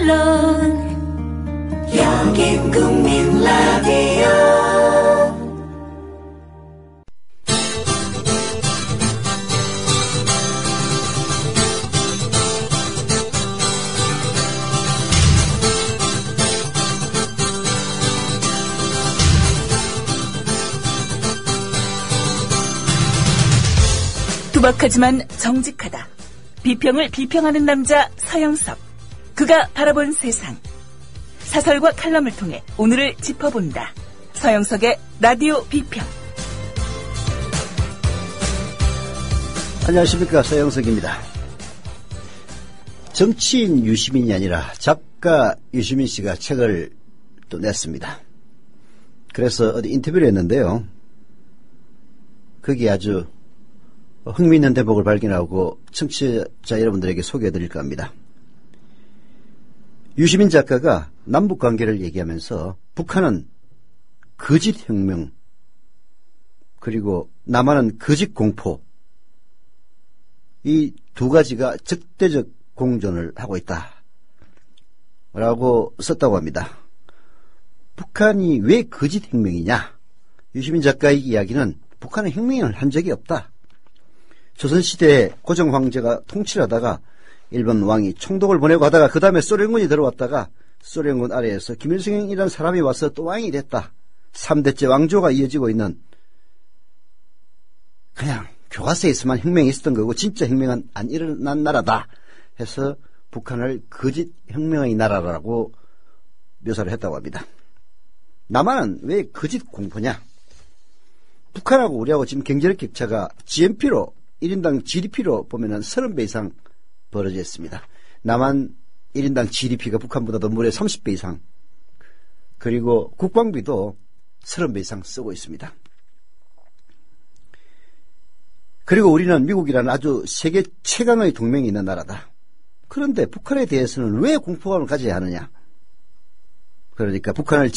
물론 여긴 국민 라디오. 투박하지만 정직하다. 비평을 비평하는 남자 서영석. 그가 바라본 세상. 사설과 칼럼을 통해 오늘을 짚어본다. 서영석의 라디오 비평. 안녕하십니까, 서영석입니다. 정치인 유시민이 아니라 작가 유시민 씨가 책을 또 냈습니다. 그래서 어디 인터뷰를 했는데요. 거기에 아주 흥미있는 대목을 발견하고 청취자 여러분들에게 소개해드릴까 합니다. 유시민 작가가 남북관계를 얘기하면서 북한은 거짓혁명, 그리고 남한은 거짓공포, 이 두 가지가 적대적 공존을 하고 있다 라고 썼다고 합니다. 북한이 왜 거짓혁명이냐? 유시민 작가의 이야기는 북한은 혁명을 한 적이 없다. 조선시대에 고종황제가 통치하다가 일본 왕이 총독을 보내고 하다가 그 다음에 소련군이 들어왔다가 소련군 아래에서 김일성이라는 사람이 와서 또 왕이 됐다. 3대째 왕조가 이어지고 있는, 그냥 교과서에서만 혁명이 있었던 거고 진짜 혁명은 안 일어난 나라다 해서 북한을 거짓 혁명의 나라라고 묘사를 했다고 합니다. 남한은 왜 거짓 공포냐? 북한하고 우리하고 지금 경제력 격차가 GNP로 1인당 GDP로 보면은 30배 이상 벌어져 있습니다. 남한 1인당 GDP가 북한보다도 무려 30배 이상, 그리고 국방비도 30배 이상 쓰고 있습니다. 그리고 우리는 미국이라는 아주 세계 최강의 동맹이 있는 나라다. 그런데 북한에 대해서는 왜 공포감을 가져야 하느냐? 그러니까 북한을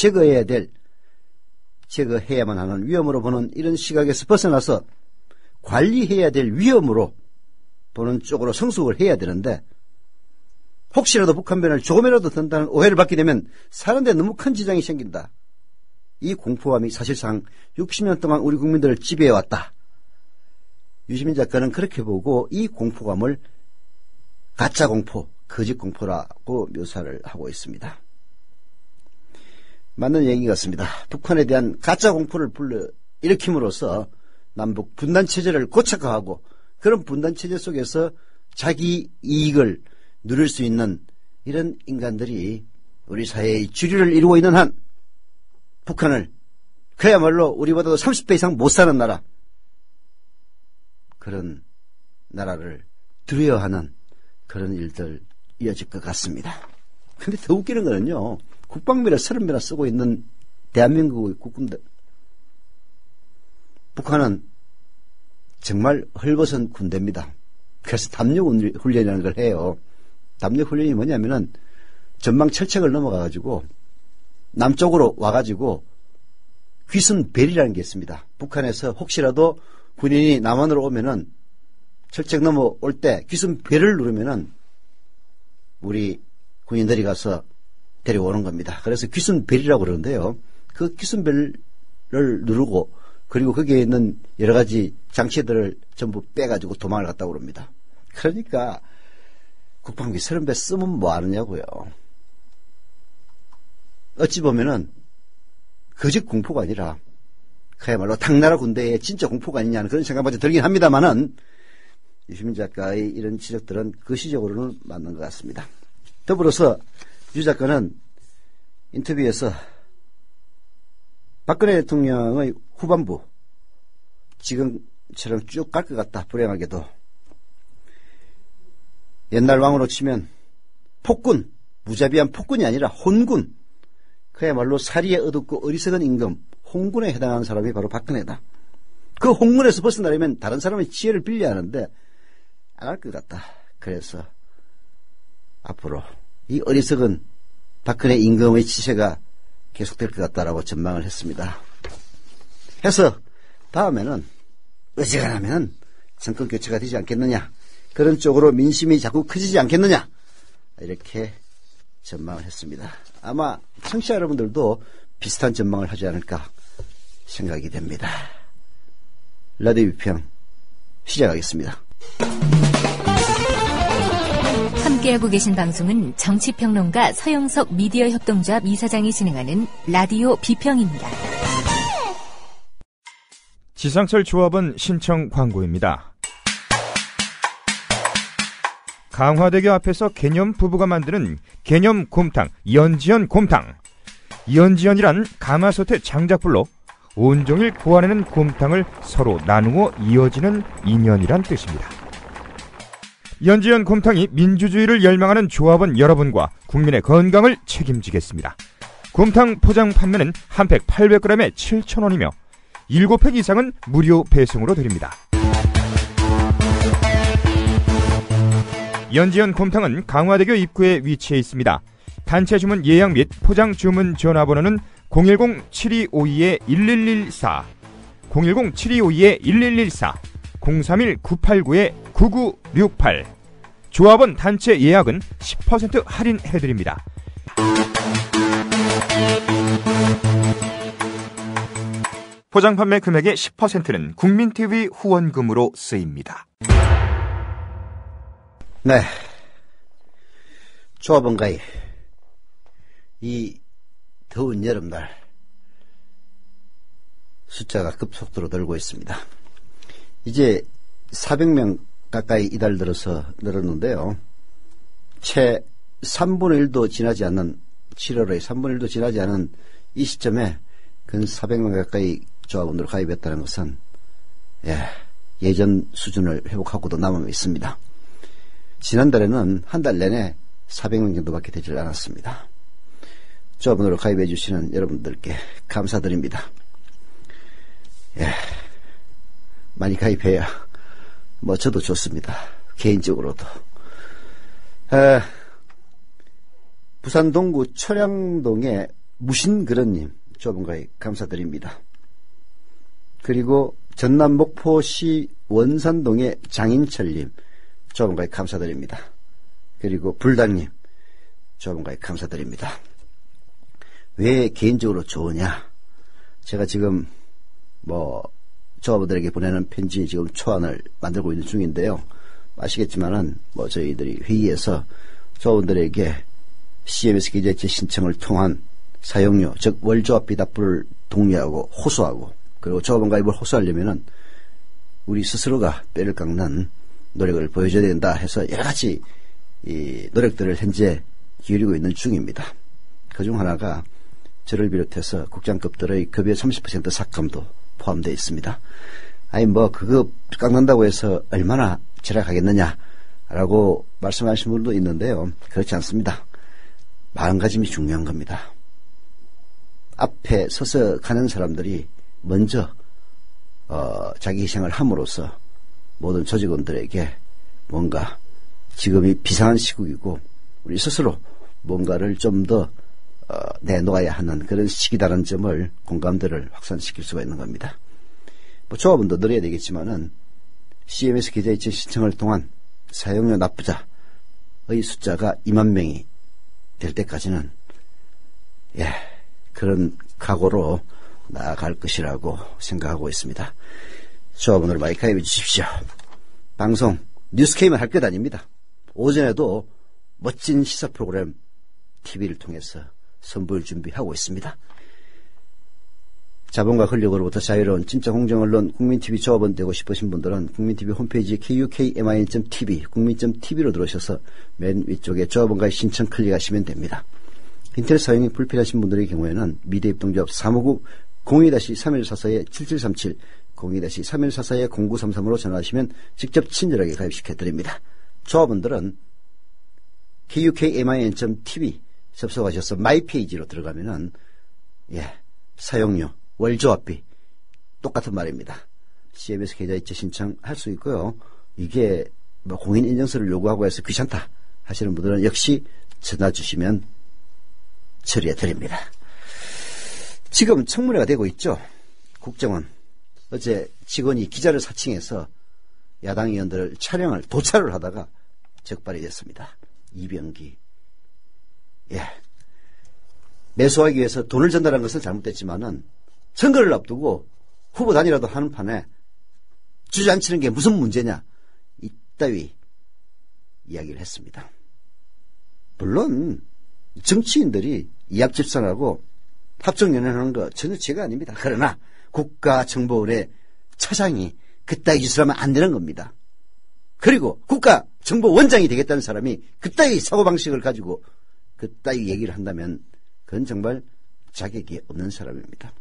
제거해야만 하는 위험으로 보는 이런 시각에서 벗어나서 관리해야 될 위험으로 보는 쪽으로 성숙을 해야 되는데, 혹시라도 북한변을 조금이라도 든다는 오해를 받게 되면 사는데 너무 큰 지장이 생긴다. 이 공포감이 사실상 60년 동안 우리 국민들을 지배해왔다. 유시민 작가는 그렇게 보고 이 공포감을 가짜 공포, 거짓 공포라고 묘사를 하고 있습니다. 맞는 얘기 같습니다. 북한에 대한 가짜 공포를 불러일으킴으로써 남북 분단체제를 고착화하고 그런 분단체제 속에서 자기 이익을 누릴 수 있는 이런 인간들이 우리 사회의 주류를 이루고 있는 한 북한을 그야말로 우리보다도 30배 이상 못 사는 나라, 그런 나라를 두려워하는 그런 일들 이어질 것 같습니다. 근데 더 웃기는 거는요, 국방비를 30배나 쓰고 있는 대한민국의 국군들, 북한은 정말 헐벗은 군대입니다. 그래서 담력훈련이라는 걸 해요. 담력훈련이 뭐냐면은 전방 철책을 넘어가가지고 남쪽으로 와가지고 귀순벨이라는 게 있습니다. 북한에서 혹시라도 군인이 남한으로 오면은 철책 넘어올 때 귀순벨을 누르면은 우리 군인들이 가서 데려오는 겁니다. 그래서 귀순벨이라고 그러는데요. 그 귀순벨을 누르고 그리고 거기에 있는 여러 가지 장치들을 전부 빼가지고 도망을 갔다고 그럽니다. 그러니까 국방비 30배 쓰면 뭐 하느냐고요. 어찌 보면은 거짓 공포가 아니라 그야말로 당나라 군대의 진짜 공포가 아니냐는 그런 생각마저 들긴 합니다만은 유시민 작가의 이런 지적들은 거시적으로는 맞는 것 같습니다. 더불어서 유 작가는 인터뷰에서 박근혜 대통령의 후반부 지금처럼 쭉 갈 것 같다. 불행하게도 옛날 왕으로 치면 폭군, 무자비한 폭군이 아니라 혼군, 그야말로 사리에 어둡고 어리석은 임금, 홍군에 해당하는 사람이 바로 박근혜다. 그 홍군에서 벗어나려면 다른 사람의 지혜를 빌려야 하는데 안 할 것 같다. 그래서 앞으로 이 어리석은 박근혜 임금의 치세가 계속될 것 같다라고 전망을 했습니다. 해서 다음에는 어지간하면 정권 교체가 되지 않겠느냐, 그런 쪽으로 민심이 자꾸 커지지 않겠느냐, 이렇게 전망을 했습니다. 아마 청취자 여러분들도 비슷한 전망을 하지 않을까 생각이 됩니다. 라디오 비평 시작하겠습니다. 함께하고 계신 방송은 정치평론가 서영석 미디어협동조합 이사장이 진행하는 라디오 비평입니다. 지상철 조합원 신청 광고입니다. 강화대교 앞에서 개념 부부가 만드는 개념 곰탕 연지연 곰탕. 연지연이란 가마솥의 장작불로 온종일 고아내는 곰탕을 서로 나누어 이어지는 인연이란 뜻입니다. 연지연 곰탕이 민주주의를 열망하는 조합원 여러분과 국민의 건강을 책임지겠습니다. 곰탕 포장 판매는 한 팩 800g에 7,000원이며 7팩 이상은 무료 배송으로 드립니다. 연지연 곰탕은 강화대교 입구에 위치해 있습니다. 단체 주문 예약 및 포장 주문 전화번호는 010-7252-1114, 010-7252-1114, 031-989-9968. 조합원 단체 예약은 10% 할인해드립니다. 포장 판매 금액의 10%는 국민TV 후원금으로 쓰입니다. 네. 조합원 가입. 이 더운 여름날 숫자가 급속도로 늘고 있습니다. 이제 400명 가까이 이달 들어서 늘었는데요. 채 3분의 1도 지나지 않는 7월에 3분의 1도 지나지 않은 이 시점에 근 400명 가까이 조합원들 가입했다는 것은 예전 수준을 회복하고도 남아 있습니다. 지난달에는 한 달 내내 400명 정도밖에 되질 않았습니다. 조합원으로 가입해 주시는 여러분들께 감사드립니다. 많이 가입해야 저도 좋습니다. 개인적으로도. 부산 동구 철양동의 무신그런님 조합원 가입 감사드립니다. 그리고 전남 목포시 원산동의 장인철님 조합원 가입 감사드립니다. 그리고 불당님 조합원 가입 감사드립니다. 왜 개인적으로 좋으냐? 제가 지금 조합원들에게 보내는 편지 지금 초안을 만들고 있는 중인데요. 아시겠지만은 저희들이 회의에서 조합원들에게 CMS 계좌이체 신청을 통한 사용료, 즉 월조합비 납부를 독려하고 호소하고, 그리고 조합원 가입을 호소하려면은 우리 스스로가 뼈를 깎는 노력을 보여줘야 된다 해서 여러 가지 이 노력들을 현재 기울이고 있는 중입니다. 그중 하나가 저를 비롯해서 국장급들의 급여 30% 삭감도 포함되어 있습니다. 아니 그거 깎는다고 해서 얼마나 절약하겠느냐라고 말씀하시는 분도 있는데요. 그렇지 않습니다. 마음가짐이 중요한 겁니다. 앞에 서서 가는 사람들이 먼저 자기 희생을 함으로써 모든 조직원들에게 뭔가 지금이 비상한 시국이고 우리 스스로 뭔가를 좀 더 내놓아야 하는 그런 시기다라는 점을 공감대를 확산시킬 수가 있는 겁니다. 조합원도 늘어야 되겠지만은 CMS 계좌이체 신청을 통한 사용료 납부자의 숫자가 2만 명이 될 때까지는 그런 각오로 나아갈 것이라고 생각하고 있습니다. 조합원으로 많이 가입해 주십시오. 방송 뉴스케이만 할 것 아닙니다. 오전에도 멋진 시사 프로그램 TV를 통해서 선보일 준비하고 있습니다. 자본과 권력으로부터 자유로운 진짜 공정언론 국민TV 조합원 되고 싶으신 분들은 국민TV 홈페이지 kukmin.tv 국민.tv로 들어오셔서 맨 위쪽에 조합원 가입 신청 클릭하시면 됩니다. 인터넷 사용이 불편하신 분들의 경우에는 미래입동조합 사무국 02-3144-7737 02-3144-0933으로 전화하시면 직접 친절하게 가입시켜드립니다. 조합원들은 kukmin.tv 접속하셔서 마이 페이지로 들어가면은 사용료, 월조합비 똑같은 말입니다. CMS 계좌이체 신청할 수 있고요. 이게 공인인증서를 요구하고 해서 귀찮다 하시는 분들은 역시 전화 주시면 처리해 드립니다. 지금 청문회가 되고 있죠. 국정원 어제 직원이 기자를 사칭해서 야당 의원들을 도찰을 하다가 적발이 됐습니다. 이병기 예. 매수하기 위해서 돈을 전달한 것은 잘못됐지만은 선거를 앞두고 후보 단위라도 하는 판에 주저앉히는 게 무슨 문제냐, 이따위 이야기를 했습니다. 물론 정치인들이 이합집산하고 합정연연하는 거 전혀 죄가 아닙니다. 그러나 국가정보원의 차장이 그따위 짓을 하면 안 되는 겁니다. 그리고 국가정보원장이 되겠다는 사람이 그따위 사고방식을 가지고 그따위 얘기를 한다면 그건 정말 자격이 없는 사람입니다.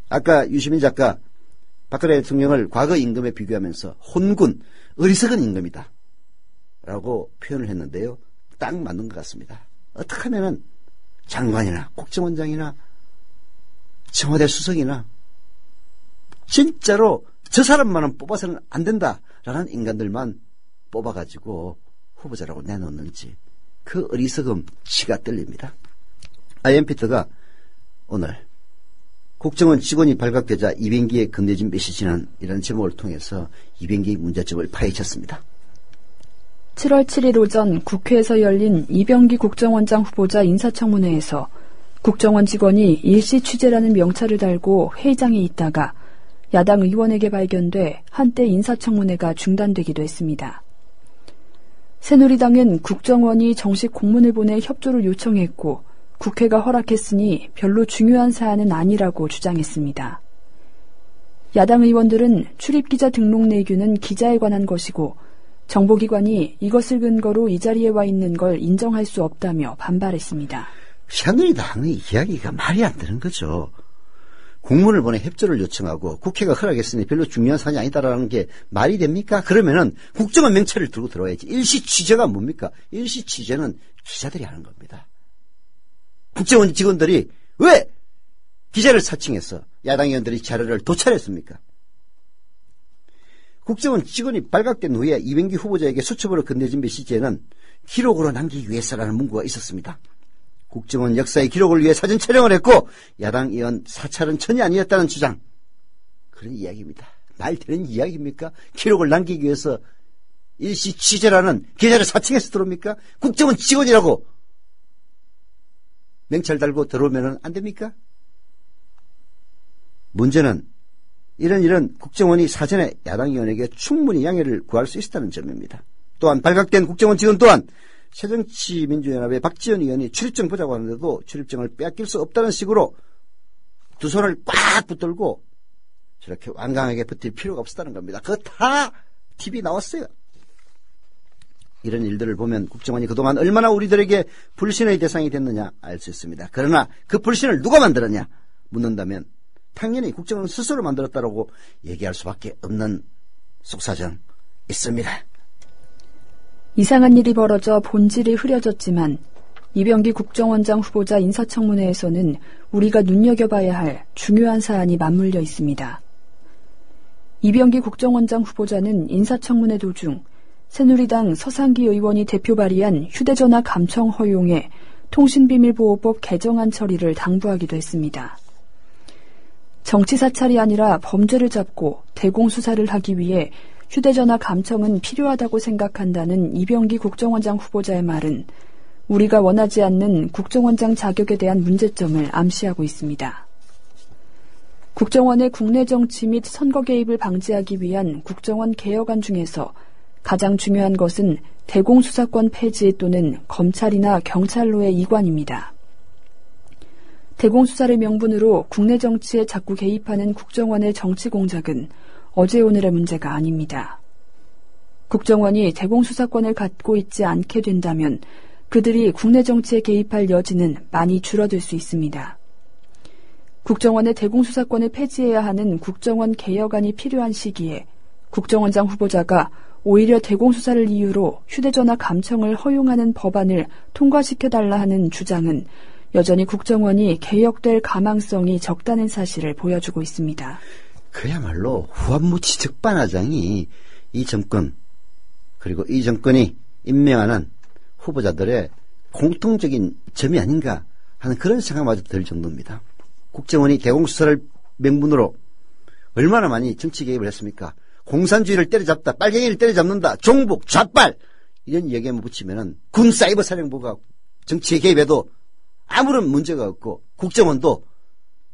아까 유시민 작가 박근혜 대통령을 과거 임금에 비교하면서 혼군, 어리석은 임금이다 라고 표현을 했는데요. 딱 맞는 것 같습니다. 어떻게 하면은 장관이나 국정원장이나 청와대 수석이나 진짜로 저 사람만은 뽑아서는 안 된다라는 인간들만 뽑아가지고 후보자라고 내놓는지 그 어리석음 치가 떨립니다. IMPT가 오늘 국정원 직원이 발각되자 이병기에 건네진 메시지는 이런 제목을 통해서 이병기 문제점을 파헤쳤습니다. 7월 7일 오전 국회에서 열린 이병기 국정원장 후보자 인사청문회에서 국정원 직원이 일시 취재라는 명찰을 달고 회의장에 있다가 야당 의원에게 발견돼 한때 인사청문회가 중단되기도 했습니다. 새누리당은 국정원이 정식 공문을 보내 협조를 요청했고 국회가 허락했으니 별로 중요한 사안은 아니라고 주장했습니다. 야당 의원들은 출입기자 등록 내규는 기자에 관한 것이고 정보기관이 이것을 근거로 이 자리에 와 있는 걸 인정할 수 없다며 반발했습니다. 새누리당의 이야기가 말이 안 되는 거죠. 공문을 보내 협조를 요청하고 국회가 허락했으니 별로 중요한 사안이 아니다라는 게 말이 됩니까? 그러면은 국정원 명찰을 들고 들어와야지. 일시 취재가 뭡니까? 일시 취재는 기자들이 하는 겁니다. 국정원 직원들이 왜 기자를 사칭해서 야당 의원들이 자료를 도찰했습니까? 국정원 직원이 발각된 후에 이병기 후보자에게 수첩으로 건네진 메시지에는 기록으로 남기기 위해서라는 문구가 있었습니다. 국정원 역사의 기록을 위해 사진 촬영을 했고 야당 의원 사찰은 전혀 아니었다는 주장. 그런 이야기입니다. 말 되는 이야기입니까? 기록을 남기기 위해서 일시 취재라는 기자를 사칭해서 들어옵니까? 국정원 직원이라고 명찰 달고 들어오면 안 됩니까? 문제는 이런 국정원이 사전에 야당 의원에게 충분히 양해를 구할 수 있었다는 점입니다. 또한 발각된 국정원 직원 또한 새정치민주연합의 박지원 의원이 출입증 보자고 하는데도 출입증을 빼앗길 수 없다는 식으로 두 손을 꽉 붙들고 저렇게 완강하게 버틸 필요가 없었다는 겁니다. 그거 다 TV 나왔어요. 이런 일들을 보면 국정원이 그동안 얼마나 우리들에게 불신의 대상이 됐느냐 알 수 있습니다. 그러나 그 불신을 누가 만들었냐 묻는다면 당연히 국정원 스스로 만들었다라고 얘기할 수밖에 없는 속사정 있습니다. 이상한 일이 벌어져 본질이 흐려졌지만 이병기 국정원장 후보자 인사청문회에서는 우리가 눈여겨봐야 할 중요한 사안이 맞물려 있습니다. 이병기 국정원장 후보자는 인사청문회 도중 새누리당 서상기 의원이 대표 발의한 휴대전화 감청 허용에 통신비밀보호법 개정안 처리를 당부하기도 했습니다. 정치사찰이 아니라 범죄를 잡고 대공수사를 하기 위해 휴대전화 감청은 필요하다고 생각한다는 이병기 국정원장 후보자의 말은 우리가 원하지 않는 국정원장 자격에 대한 문제점을 암시하고 있습니다. 국정원의 국내 정치 및 선거 개입을 방지하기 위한 국정원 개혁안 중에서 가장 중요한 것은 대공수사권 폐지 또는 검찰이나 경찰로의 이관입니다. 대공수사를 명분으로 국내 정치에 자꾸 개입하는 국정원의 정치 공작은 어제 오늘의 문제가 아닙니다. 국정원이 대공수사권을 갖고 있지 않게 된다면 그들이 국내 정치에 개입할 여지는 많이 줄어들 수 있습니다. 국정원의 대공수사권을 폐지해야 하는 국정원 개혁안이 필요한 시기에 국정원장 후보자가 오히려 대공수사를 이유로 휴대전화 감청을 허용하는 법안을 통과시켜달라 하는 주장은 여전히 국정원이 개혁될 가망성이 적다는 사실을 보여주고 있습니다. 그야말로 후한무치 적반하장이 이 정권 그리고 이 정권이 임명하는 후보자들의 공통적인 점이 아닌가 하는 그런 생각마저 들 정도입니다. 국정원이 대공수사를 명분으로 얼마나 많이 정치 개입을 했습니까? 공산주의를 때려잡다, 빨갱이를 때려잡는다, 종북, 좌빨 이런 얘기만 붙이면은 군 사이버 사령부가 정치에 개입해도 아무런 문제가 없고 국정원도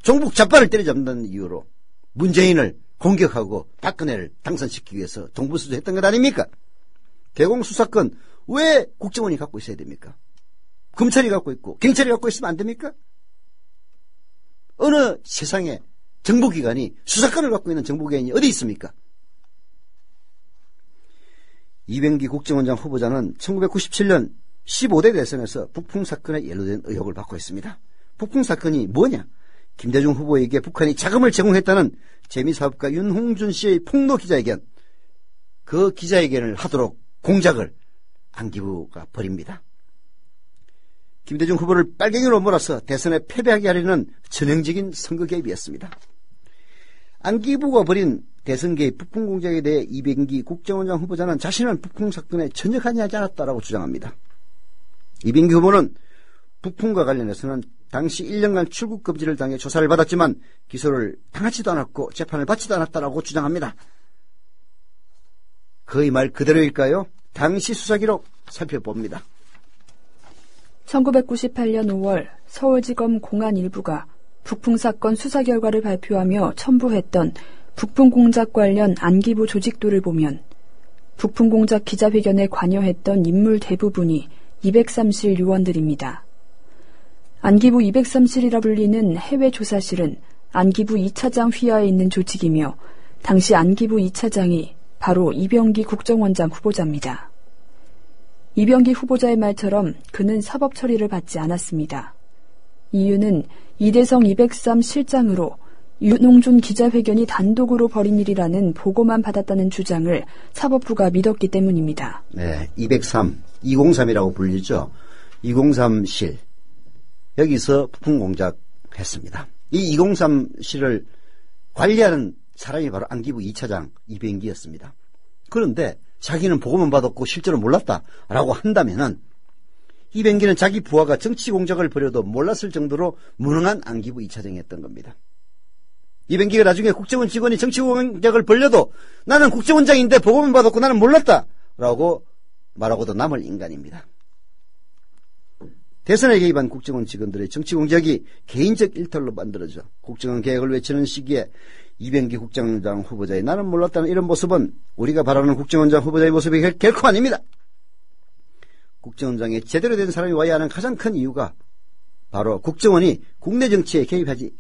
종북 좌파를 때려잡는다는 이유로 문재인을 공격하고 박근혜를 당선시키기 위해서 동분서주했던 것 아닙니까? 대공수사권 왜 국정원이 갖고 있어야 됩니까? 검찰이 갖고 있고 경찰이 갖고 있으면 안 됩니까? 어느 세상에 정보기관이 수사권을 갖고 있는 정보기관이 어디 있습니까? 이병기 국정원장 후보자는 1997년 15대 대선에서 북풍사건에 연루된 의혹을 받고 있습니다. 북풍사건이 뭐냐? 김대중 후보에게 북한이 자금을 제공했다는 재미사업가 윤홍준 씨의 폭로 기자회견, 그 기자회견을 하도록 공작을 안기부가 벌입니다. 김대중 후보를 빨갱이로 몰아서 대선에 패배하게 하려는 전형적인 선거 개입이었습니다. 안기부가 벌인 대선 개입 북풍 공작에 대해 이병기 국정원장 후보자는 자신은 북풍 사건에 전혀 관여하지 않았다라고 주장합니다. 이병기 후보는 북풍과 관련해서는 당시 1년간 출국 금지를 당해 조사를 받았지만 기소를 당하지도 않았고 재판을 받지도 않았다라고 주장합니다. 그의 말 그대로일까요? 당시 수사기록 살펴봅니다. 1998년 5월 서울지검 공안 일부가 북풍사건 수사 결과를 발표하며 첨부했던 북풍공작 관련 안기부 조직도를 보면 북풍공작 기자회견에 관여했던 인물 대부분이 203실 요원들입니다. 안기부 203실이라 불리는 해외조사실은 안기부 2차장 휘하에 있는 조직이며 당시 안기부 2차장이 바로 이병기 국정원장 후보자입니다. 이병기 후보자의 말처럼 그는 사법 처리를 받지 않았습니다. 이유는 이대성 203 실장으로 윤홍준 기자회견이 단독으로 벌인 일이라는 보고만 받았다는 주장을 사법부가 믿었기 때문입니다. 네, 203, 203이라고 불리죠. 203실. 여기서 북풍공작했습니다. 이 203실을 관리하는 사람이 바로 안기부 2차장 이병기였습니다. 그런데 자기는 보고만 받았고 실제로 몰랐다라고 한다면은 이병기는 자기 부하가 정치 공작을 벌여도 몰랐을 정도로 무능한 안기부 2차장이었던 겁니다. 이병기가 나중에 국정원 직원이 정치 공작을 벌려도 나는 국정원장인데 보고만 받았고 나는 몰랐다라고 말하고도 남을 인간입니다. 대선에 개입한 국정원 직원들의 정치 공작이 개인적 일탈로 만들어져 국정원 개혁을 외치는 시기에 이병기 국정원장 후보자의 나는 몰랐다는 이런 모습은 우리가 바라는 국정원장 후보자의 모습이 결코 아닙니다. 국정원장에 제대로 된 사람이 와야 하는 가장 큰 이유가 바로 국정원이 국내 정치에 개입하지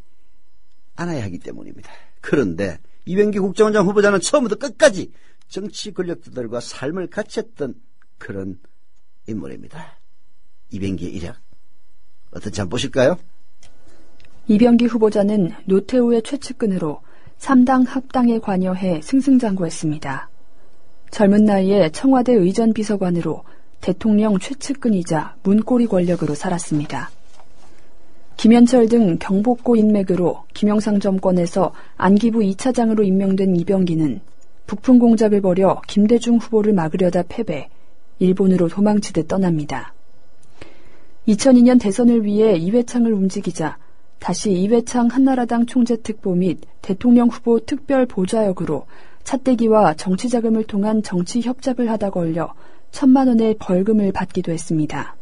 않아야 하기 때문입니다. 그런데 이병기 국정원장 후보자는 처음부터 끝까지 정치 권력들과 삶을 같이 했던 그런 인물입니다. 이병기의 이력 어떤지 한번 보실까요? 이병기 후보자는 노태우의 최측근으로 3당 합당에 관여해 승승장구했습니다. 젊은 나이에 청와대 의전비서관으로 대통령 최측근이자 문고리 권력으로 살았습니다. 김현철 등 경복고 인맥으로 김영삼 정권에서 안기부 2차장으로 임명된 이병기는 북풍 공작을 벌여 김대중 후보를 막으려다 패배, 일본으로 도망치듯 떠납니다. 2002년 대선을 위해 이회창을 움직이자 다시 이회창 한나라당 총재특보 및 대통령 후보 특별 보좌역으로 차떼기와 정치자금을 통한 정치 협잡을 하다 걸려 1,000만 원의 벌금을 받기도 했습니다.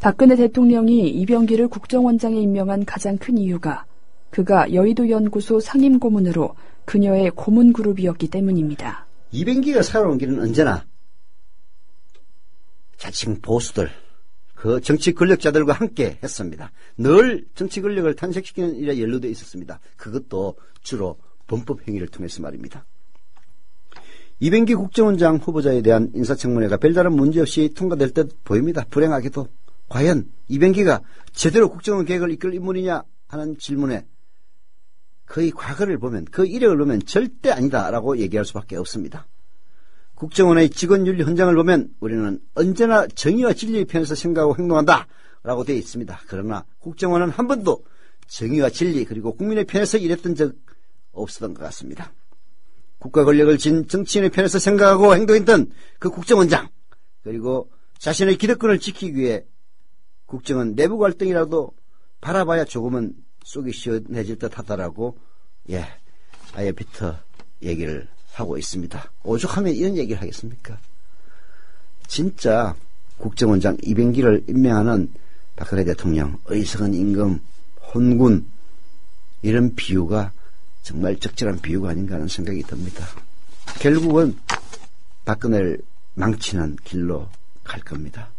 박근혜 대통령이 이병기를 국정원장에 임명한 가장 큰 이유가 그가 여의도 연구소 상임고문으로 그녀의 고문 그룹이었기 때문입니다. 이병기가 살아온 길은 언제나 자칭 보수들, 그 정치 권력자들과 함께 했습니다. 늘 정치 권력을 탄생시키는 일에 연루되어 있었습니다. 그것도 주로 범법 행위를 통해서 말입니다. 이병기 국정원장 후보자에 대한 인사청문회가 별다른 문제 없이 통과될 듯 보입니다. 불행하게도 과연 이병기가 제대로 국정원 계획을 이끌 인물이냐 하는 질문에 그의 과거를 보면, 그 이력을 보면 절대 아니다라고 얘기할 수밖에 없습니다. 국정원의 직원윤리 헌장을 보면 우리는 언제나 정의와 진리의 편에서 생각하고 행동한다 라고 되어 있습니다. 그러나 국정원은 한 번도 정의와 진리 그리고 국민의 편에서 일했던 적 없었던 것 같습니다. 국가 권력을 진 정치인의 편에서 생각하고 행동했던 그 국정원장, 그리고 자신의 기득권을 지키기 위해 국정원 내부 갈등이라도 바라봐야 조금은 속이 시원해질 듯 하다라고 아이어피터 얘기를 하고 있습니다. 오죽하면 이런 얘기를 하겠습니까? 진짜 국정원장 이병기를 임명하는 박근혜 대통령, 어리석은 임금, 혼군, 이런 비유가 정말 적절한 비유가 아닌가 하는 생각이 듭니다. 결국은 박근혜를 망치는 길로 갈 겁니다.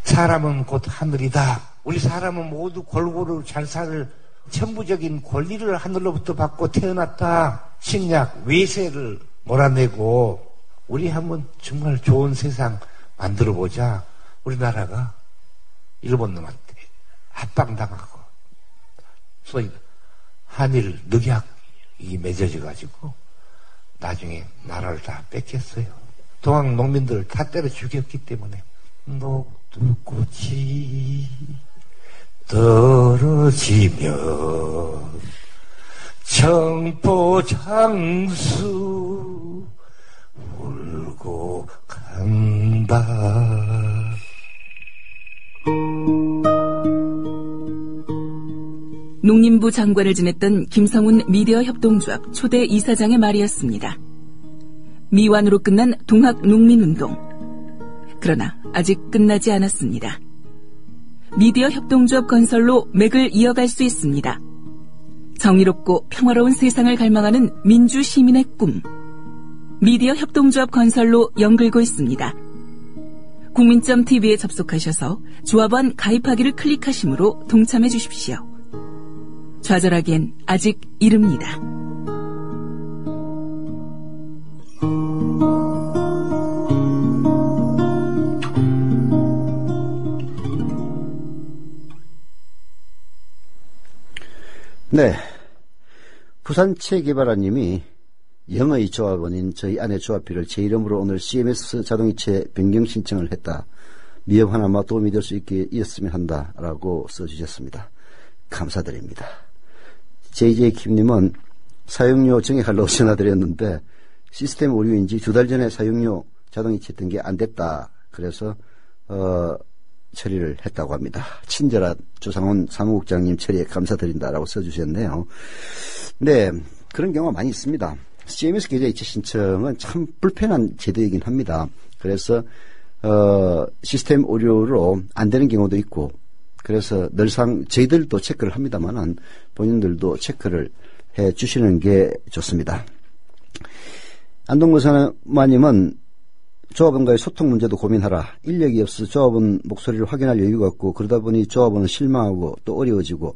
사람은 곧 하늘이다. 우리 사람은 모두 골고루 잘 살 천부적인 권리를 하늘로부터 받고 태어났다. 식약, 외세를 몰아내고 우리 한번 정말 좋은 세상 만들어보자. 우리나라가 일본 놈한테 합방당하고 소위 한일 늑약이 맺어져가지고 나중에 나라를 다 뺏겼어요. 동학 농민들을 다 때려 죽였기 때문에 녹두꽃이 떨어지며 청포장수 울고 간다. 농림부 장관을 지냈던 김성훈 미디어 협동조합 초대 이사장의 말이었습니다. 미완으로 끝난 동학농민운동. 그러나 아직 끝나지 않았습니다. 미디어 협동조합 건설로 맥을 이어갈 수 있습니다. 정의롭고 평화로운 세상을 갈망하는 민주 시민의 꿈. 미디어 협동조합 건설로 연글고 있습니다. 국민점TV에 접속하셔서 조합원 가입하기를 클릭하심으로 동참해 주십시오. 좌절하기엔 아직 이릅니다. 네. 부산체개발아님이 영의 조합원인 저희 아내 조합비를 제 이름으로 오늘 CMS 자동이체 변경 신청을 했다. 미흡 하나마 도움이 될 수 있게 이었으면 한다라고 써주셨습니다. 감사드립니다. JJ킴님은 사용료 정액하려고 전화드렸는데 시스템 오류인지 2달 전에 사용료 자동이체 했던 게 안 됐다. 그래서 처리를 했다고 합니다. 친절한 조상훈 사무국장님 처리에 감사드린다라고 써주셨네요. 네, 그런 경우가 많이 있습니다. CMS 계좌이체 신청은 참 불편한 제도이긴 합니다. 그래서 시스템 오류로 안 되는 경우도 있고, 그래서 늘상 저희들도 체크를 합니다만은 본인들도 체크를 해 주시는 게 좋습니다. 안동무사마님은 조합원과의 소통 문제도 고민하라. 인력이 없어 조합원 목소리를 확인할 여유가 없고 그러다 보니 조합원은 실망하고 또 어려워지고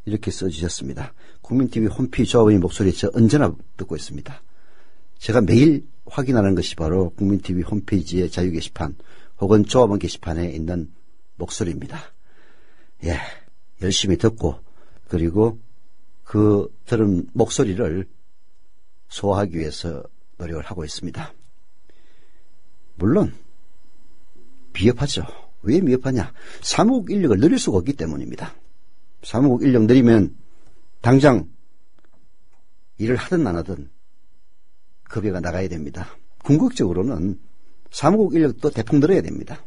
이렇게 써주셨습니다. 국민TV 홈페이지 조합원의 목소리 저 언제나 듣고 있습니다. 제가 매일 확인하는 것이 바로 국민TV 홈페이지의 자유 게시판 혹은 조합원 게시판에 있는 목소리입니다. 예, 열심히 듣고 그리고 그 들은 목소리를 소화하기 위해서 노력을 하고 있습니다. 물론 미흡하죠. 왜 미흡하냐? 사무국 인력을 늘릴 수가 없기 때문입니다. 사무국 인력 늘리면 당장 일을 하든 안 하든 급여가 나가야 됩니다. 궁극적으로는 사무국 인력도 대폭 늘어야 됩니다.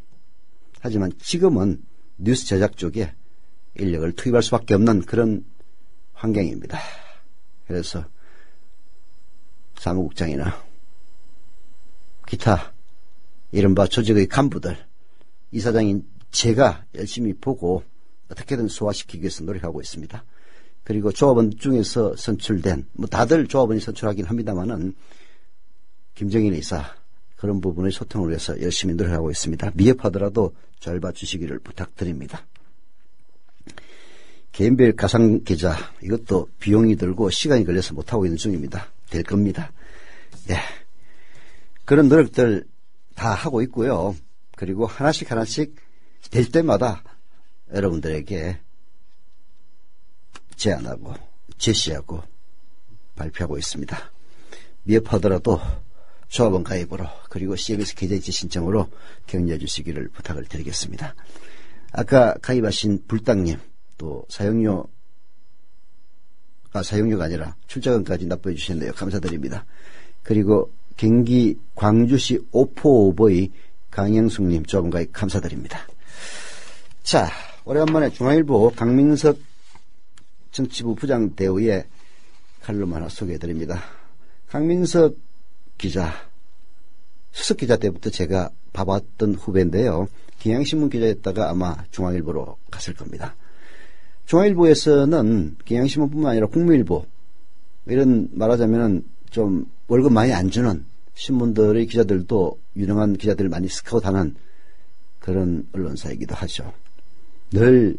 하지만 지금은 뉴스 제작 쪽에 인력을 투입할 수밖에 없는 그런 환경입니다. 그래서 사무국장이나 기타 이른바 조직의 간부들, 이사장인 제가 열심히 보고 어떻게든 소화시키기 위해서 노력하고 있습니다. 그리고 조합원 중에서 선출된, 다들 조합원이 선출하긴 합니다만은 김정일 이사 그런 부분의 소통을 위해서 열심히 노력하고 있습니다. 미흡하더라도 잘 봐주시기를 부탁드립니다. 개인별 가상계좌 이것도 비용이 들고 시간이 걸려서 못하고 있는 중입니다. 될 겁니다. 예, 그런 노력들 다 하고 있고요. 그리고 하나씩 될 때마다 여러분들에게 제안하고 제시하고 발표하고 있습니다. 미흡하더라도 조합원 가입으로 그리고 CMS 계좌이체 신청으로 격려해 주시기를 부탁을 드리겠습니다. 아까 가입하신 불당님 또 사용료가 아니라 출자금까지 납부해 주셨네요. 감사드립니다. 그리고 경기 광주시 오포오버의 강영숙님 조합원 가입 감사드립니다. 자, 오래간만에 중앙일보 강민석 정치부 부장대우의 칼럼 하나 소개해드립니다. 강민석 기자 수석 기자 때부터 제가 봐봤던 후배인데요. 경향신문 기자였다가 아마 중앙일보로 갔을 겁니다. 중앙일보에서는 경향신문뿐만 아니라 국민일보 이런 말하자면은 좀 월급 많이 안 주는 신문들의 기자들도 유능한 기자들을 많이 스카웃하는 그런 언론사이기도 하죠. 늘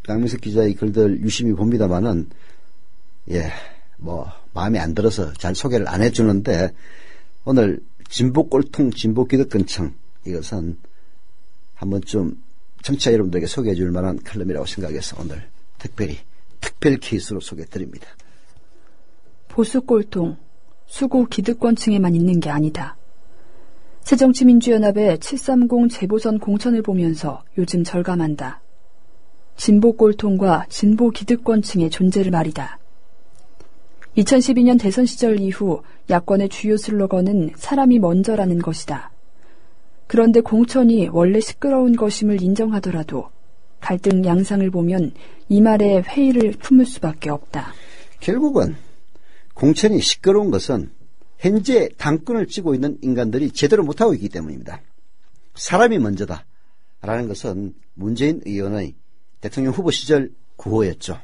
강민석 기자의 글들 유심히 봅니다만은 마음에 안 들어서 잘 소개를 안 해주는데 오늘 진보 꼴통 진보 기득권층 이것은 한 번쯤 청취자 여러분들에게 소개해 줄 만한 칼럼이라고 생각해서 오늘 특별 케이스로 소개해드립니다. 보수 꼴통, 수구 기득권층에만 있는 게 아니다. 새정치민주연합의 730 재보선 공천을 보면서 요즘 절감한다. 진보 꼴통과 진보 기득권층의 존재를 말이다. 2012년 대선 시절 이후 야권의 주요 슬로건은 사람이 먼저라는 것이다. 그런데 공천이 원래 시끄러운 것임을 인정하더라도 갈등 양상을 보면 이 말에 회의를 품을 수밖에 없다. 결국은 공천이 시끄러운 것은 현재 당권을 쥐고 있는 인간들이 제대로 못하고 있기 때문입니다. 사람이 먼저다라는 것은 문재인 의원의 대통령 후보 시절 구호였죠.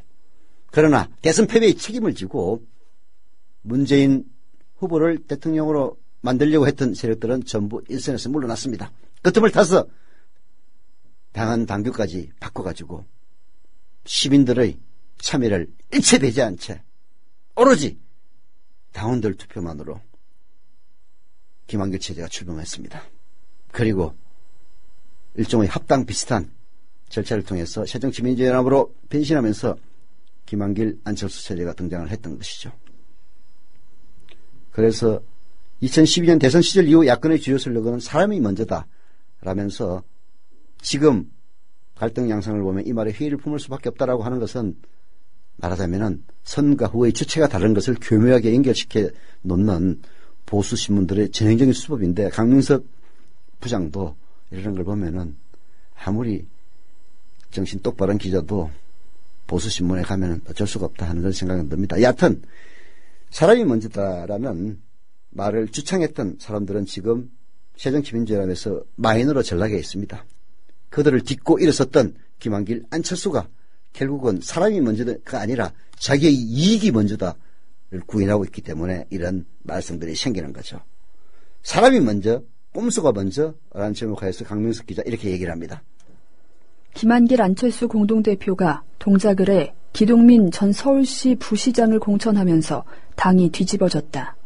그러나 대선 패배의 책임을 지고 문재인 후보를 대통령으로 만들려고 했던 세력들은 전부 일선에서 물러났습니다. 그 틈을 타서 당헌 당규까지 바꿔가지고 시민들의 참여를 일체 배제한 채 오로지 당원들 투표만으로 김한길 체제가 출범했습니다. 그리고 일종의 합당 비슷한 절차를 통해서 새정치민주연합으로 변신하면서 김한길 안철수 체제가 등장을 했던 것이죠. 그래서 2012년 대선 시절 이후 야권의 주요 슬로건은 사람이 먼저다 라면서 지금 갈등 양상을 보면 이 말에 회의를 품을 수밖에 없다라고 하는 것은 말하자면은 선과 후의 주체가 다른 것을 교묘하게 연결시켜 놓는 보수 신문들의 전형적인 수법인데 강민석 부장도 이런 걸 보면은 아무리 정신 똑바른 기자도 보수 신문에 가면은 어쩔 수가 없다 하는 그런 생각은 듭니다. 여하튼 사람이 먼저다라는 말을 주창했던 사람들은 지금 새정치민주연합에서 마이너로 전락해 있습니다. 그들을 딛고 일어섰던 김한길, 안철수가 결국은 사람이 먼저가 아니라 자기의 이익이 먼저다를 구인하고 있기 때문에 이런 말썽들이 생기는 거죠. 사람이 먼저, 꼼수가 먼저라는 제목하에서 강민석 기자 이렇게 얘기를 합니다. 김한길 안철수 공동대표가 동작을해 기동민 전 서울시 부시장을 공천하면서 당이 뒤집어졌다.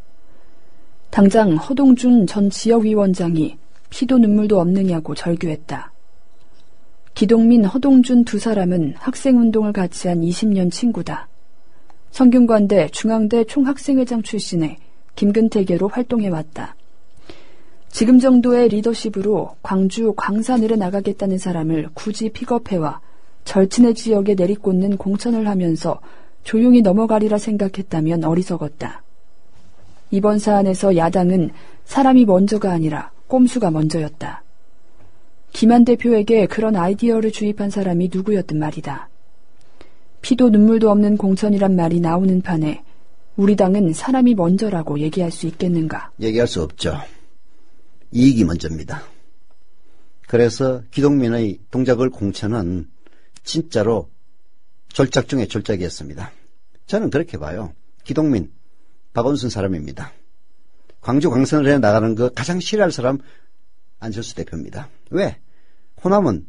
당장 허동준 전 지역위원장이 피도 눈물도 없느냐고 절규했다. 기동민, 허동준 두 사람은 학생운동을 같이 한 20년 친구다. 성균관대 중앙대 총학생회장 출신의 김근태계로 활동해왔다. 지금 정도의 리더십으로 광주 광산을에 나가겠다는 사람을 굳이 픽업해와 절친의 지역에 내리꽂는 공천을 하면서 조용히 넘어가리라 생각했다면 어리석었다. 이번 사안에서 야당은 사람이 먼저가 아니라 꼼수가 먼저였다. 김한 대표에게 그런 아이디어를 주입한 사람이 누구였든 말이다. 피도 눈물도 없는 공천이란 말이 나오는 판에 우리 당은 사람이 먼저라고 얘기할 수 있겠는가? 얘기할 수 없죠. 이익이 먼저입니다. 그래서 기동민의 동작을 공천은 진짜로 졸작 중에 졸작이었습니다. 저는 그렇게 봐요. 기동민, 박원순 사람입니다. 광주 광산을에 나가는 거 가장 싫어할 사람 안철수 대표입니다. 왜? 호남은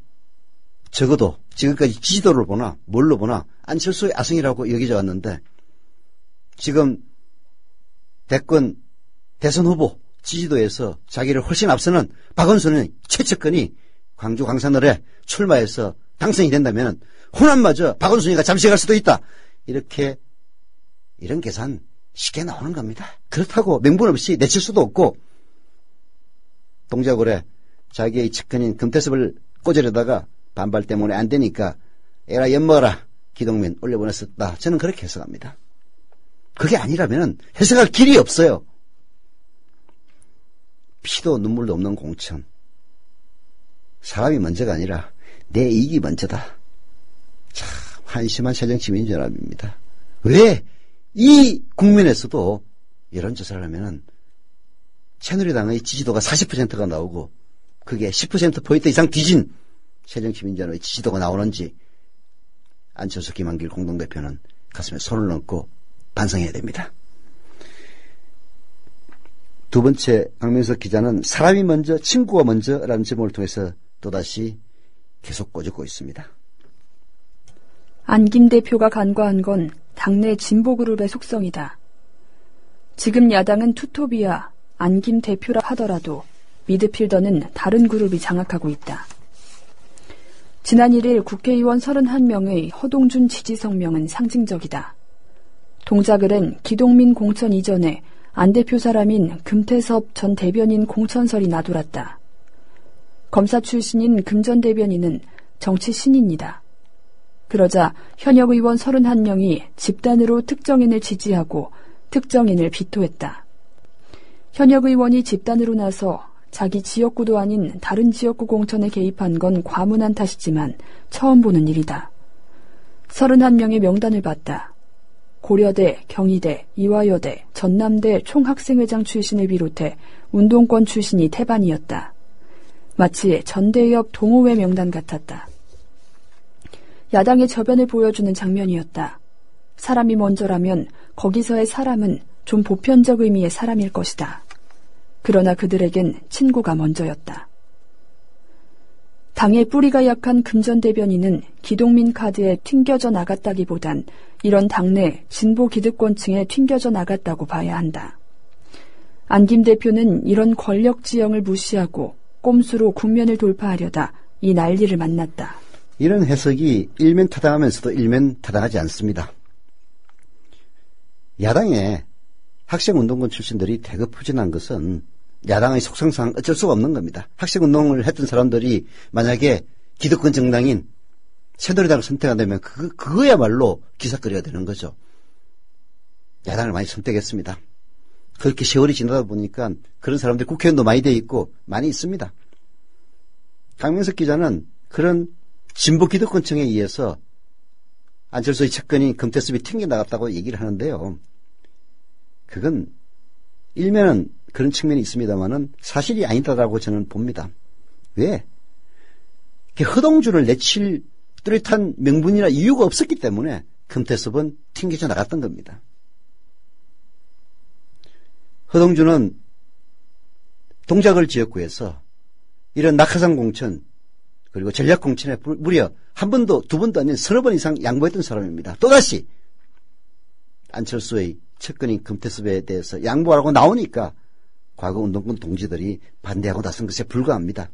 적어도 지금까지 지지도를 보나 뭘로 보나 안철수의 아성이라고 여겨져 왔는데 지금 대선 후보 지지도에서 자기를 훨씬 앞서는 박원순의 최측근이 광주 광산을에 출마해서 당선이 된다면 호남마저 박원순이가 잠식할 수도 있다. 이런 계산 쉽게 나오는 겁니다. 그렇다고 명분 없이 내칠 수도 없고 동작을에 자기의 측근인 금태섭을 꽂으려다가 반발 때문에 안 되니까 에라 엿먹어라 기동민 올려보냈었다. 저는 그렇게 해석합니다. 그게 아니라면 해석할 길이 없어요. 피도 눈물도 없는 공천. 사람이 먼저가 아니라 내 이익이 먼저다. 참 한심한 새정치민주연합입니다. 왜 이 국면에서도 이런 조사를 하면은 새누리당의 지지도가 40%가 나오고 그게 10%포인트 이상 뒤진 새정치민주연합의 지지도가 나오는지 안철수 김한길 공동대표는 가슴에 손을 얹고 반성해야 됩니다. 두 번째, 강민석 기자는 사람이 먼저, 친구가 먼저라는 제목을 통해서 또다시 계속 꼬집고 있습니다. 안김 대표가 간과한 건 당내 진보그룹의 속성이다. 지금 야당은 투톱이야 안김 대표라 하더라도 미드필더는 다른 그룹이 장악하고 있다. 지난 1일 국회의원 31명의 허동준 지지 성명은 상징적이다. 동작을은 기동민 공천 이전에 안 대표 사람인 금태섭 전 대변인 공천설이 나돌았다. 검사 출신인 금 전 대변인은 정치 신인이다. 그러자 현역 의원 31명이 집단으로 특정인을 지지하고 특정인을 비토했다. 현역 의원이 집단으로 나서 자기 지역구도 아닌 다른 지역구 공천에 개입한 건 과문한 탓이지만 처음 보는 일이다. 31명의 명단을 봤다. 고려대, 경희대, 이화여대, 전남대 총학생회장 출신을 비롯해 운동권 출신이 태반이었다. 마치 전대협 동호회 명단 같았다. 야당의 저변을 보여주는 장면이었다. 사람이 먼저라면 거기서의 사람은 좀 보편적 의미의 사람일 것이다. 그러나 그들에겐 친구가 먼저였다. 당의 뿌리가 약한 금 전 대변인은 기동민 카드에 튕겨져 나갔다기보단 이런 당내 진보 기득권층에 튕겨져 나갔다고 봐야 한다. 안김 대표는 이런 권력 지형을 무시하고 꼼수로 국면을 돌파하려다 이 난리를 만났다. 이런 해석이 일면 타당하면서도 일면 타당하지 않습니다. 야당에 학생운동권 출신들이 대거 포진한 것은 야당의 속성상 어쩔 수가 없는 겁니다. 학생운동을 했던 사람들이 만약에 기득권 정당인 새누리당을 선택한다면 그거야말로 기사거리가 되는 거죠. 야당을 많이 선택했습니다. 그렇게 세월이 지나다 보니까 그런 사람들이 국회의원도 많이 돼 있고 많이 있습니다. 강민석 기자는 그런 진보 기득권층에 의해서 안철수의 측근인 금태섭이 튕겨나갔다고 얘기를 하는데요. 그건 일면은 그런 측면이 있습니다만은 사실이 아니다라고 저는 봅니다. 왜? 허동준을 내칠 뚜렷한 명분이나 이유가 없었기 때문에 금태섭은 튕겨져 나갔던 겁니다. 허동준은 동작을 지역구에서 이런 낙하산 공천 그리고 전략 공천에 무려 한 번도 두 번도 아닌 서너 번 이상 양보했던 사람입니다. 또다시 안철수의 측근인 금태섭에 대해서 양보하라고 나오니까 과거 운동권 동지들이 반대하고 나선 것에 불과합니다.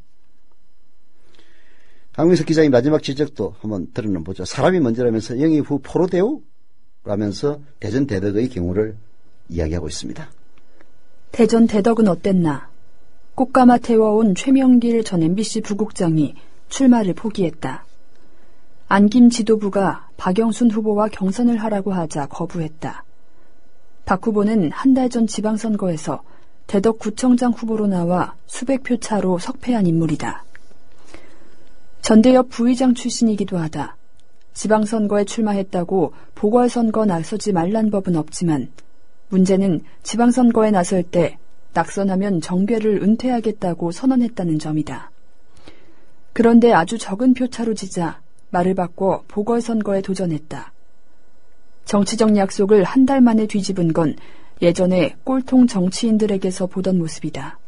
강민석 기자의 마지막 지적도 한번 들어는 보죠. 사람이 먼저라면서 영입 후 포로대우? 라면서 대전 대덕의 경우를 이야기하고 있습니다. 대전 대덕은 어땠나? 꽃가마 태워온 최명길 전 MBC 부국장이 출마를 포기했다. 안김 지도부가 박영순 후보와 경선을 하라고 하자 거부했다. 박 후보는 한 달 전 지방선거에서 대덕구청장 후보로 나와 수백 표 차로 석패한 인물이다. 전대협 부의장 출신이기도 하다. 지방선거에 출마했다고 보궐선거 나서지 말란 법은 없지만 문제는 지방선거에 나설 때 낙선하면 정계를 은퇴하겠다고 선언했다는 점이다. 그런데 아주 적은 표차로 지자 말을 바꿔 보궐선거에 도전했다. 정치적 약속을 한 달 만에 뒤집은 건 예전에 꼴통 정치인들에게서 보던 모습이다.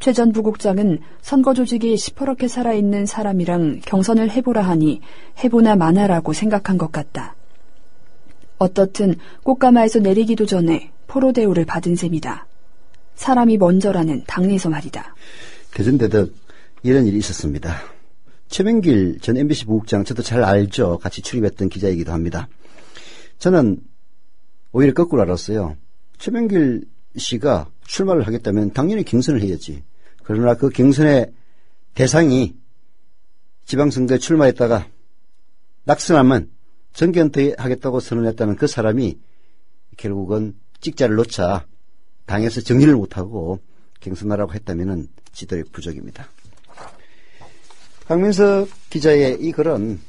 최 전 부국장은 선거 조직이 시퍼렇게 살아있는 사람이랑 경선을 해보라 하니 해보나 마나라고 생각한 것 같다. 어떻든 꽃가마에서 내리기도 전에 포로대우를 받은 셈이다. 사람이 먼저라는 당내에서 말이다. 대전대덕 이런 일이 있었습니다. 최명길 전 MBC 부국장 저도 잘 알죠. 같이 출입했던 기자이기도 합니다. 저는 오히려 거꾸로 알았어요. 최명길 씨가 출마를 하겠다면 당연히 경선을 해야지. 그러나 그 경선의 대상이 지방선거에 출마했다가 낙선하면 정계 은퇴하겠다고 선언했다는 그 사람이 결국은 찍자를 놓자 당에서 정리를 못하고 경선하라고 했다면 지도력 부족입니다. 강민석 기자의 이 글은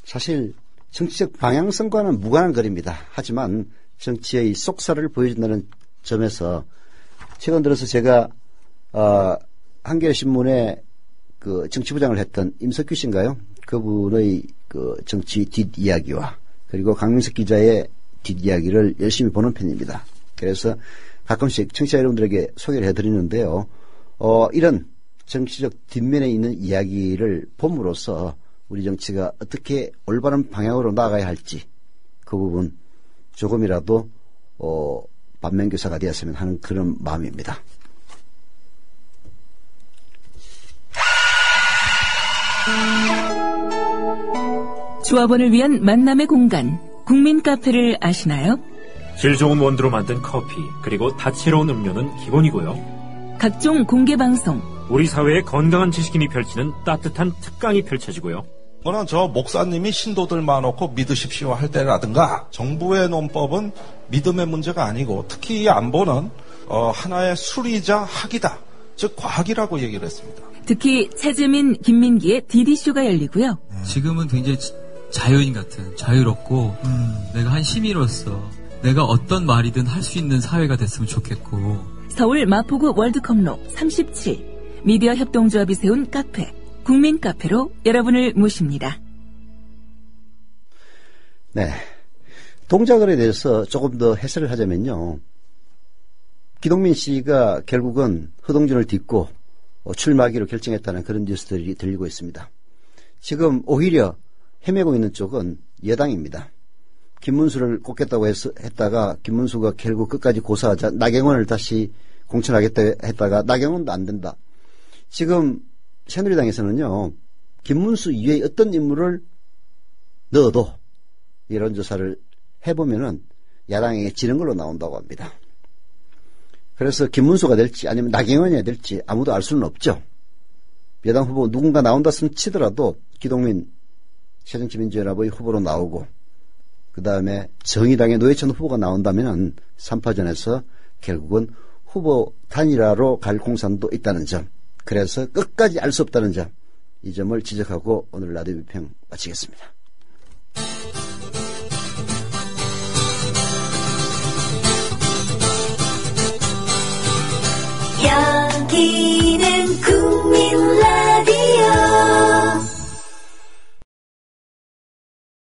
사실 정치적 방향성과는 무관한 글입니다. 하지만 정치의 속살을 보여준다는 점에서 최근 들어서 제가 한겨레신문에 그 정치부장을 했던 임석규 씨인가요? 그분의 그 정치 뒷이야기와 그리고 강민석 기자의 뒷이야기를 열심히 보는 편입니다. 그래서 가끔씩 청취자 여러분들에게 소개를 해드리는데요. 이런 정치적 뒷면에 있는 이야기를 봄으로써 우리 정치가 어떻게 올바른 방향으로 나아가야 할지 그 부분 조금이라도 반면교사가 되었으면 하는 그런 마음입니다. 조합원을 위한 만남의 공간, 국민카페를 아시나요? 질 좋은 원두로 만든 커피, 그리고 다채로운 음료는 기본이고요. 각종 공개방송, 우리 사회의 건강한 지식인이 펼치는 따뜻한 특강이 펼쳐지고요. 저는 저 목사님이 신도들 많고 믿으십시오 할 때라든가 정부의 논법은 믿음의 문제가 아니고 특히 이 안보는 하나의 수리자 학이다. 즉 과학이라고 얘기를 했습니다. 특히 차재민, 김민기의 DD쇼가 열리고요. 지금은 굉장히 자유인 같은, 자유롭고 내가 한 시민으로서 내가 어떤 말이든 할 수 있는 사회가 됐으면 좋겠고. 서울 마포구 월드컵로 37 미디어 협동조합이 세운 카페 국민카페로 여러분을 모십니다. 네, 동작을에 대해서 조금 더 해설을 하자면요. 기동민 씨가 결국은 허동준을 딛고 출마하기로 결정했다는 그런 뉴스들이 들리고 있습니다. 지금 오히려 헤매고 있는 쪽은 여당입니다. 김문수를 꼽겠다고 했다가 김문수가 결국 끝까지 고사하자 나경원을 다시 공천하겠다 했다가 나경원도 안 된다. 지금 새누리당에서는요. 김문수 이외에 어떤 인물을 넣어도 여론조사를 해보면은 야당에게 지는 걸로 나온다고 합니다. 그래서 김문수가 될지 아니면 나경원이 될지 아무도 알 수는 없죠. 여당 후보 누군가 나온다 치더라도 기동민 새정치민주연합의 후보로 나오고 그 다음에 정의당의 노회찬 후보가 나온다면 3파전에서 결국은 후보 단일화로 갈 공산도 있다는 점, 그래서 끝까지 알 수 없다는 점, 이 점을 지적하고 오늘 라디오 비평 마치겠습니다.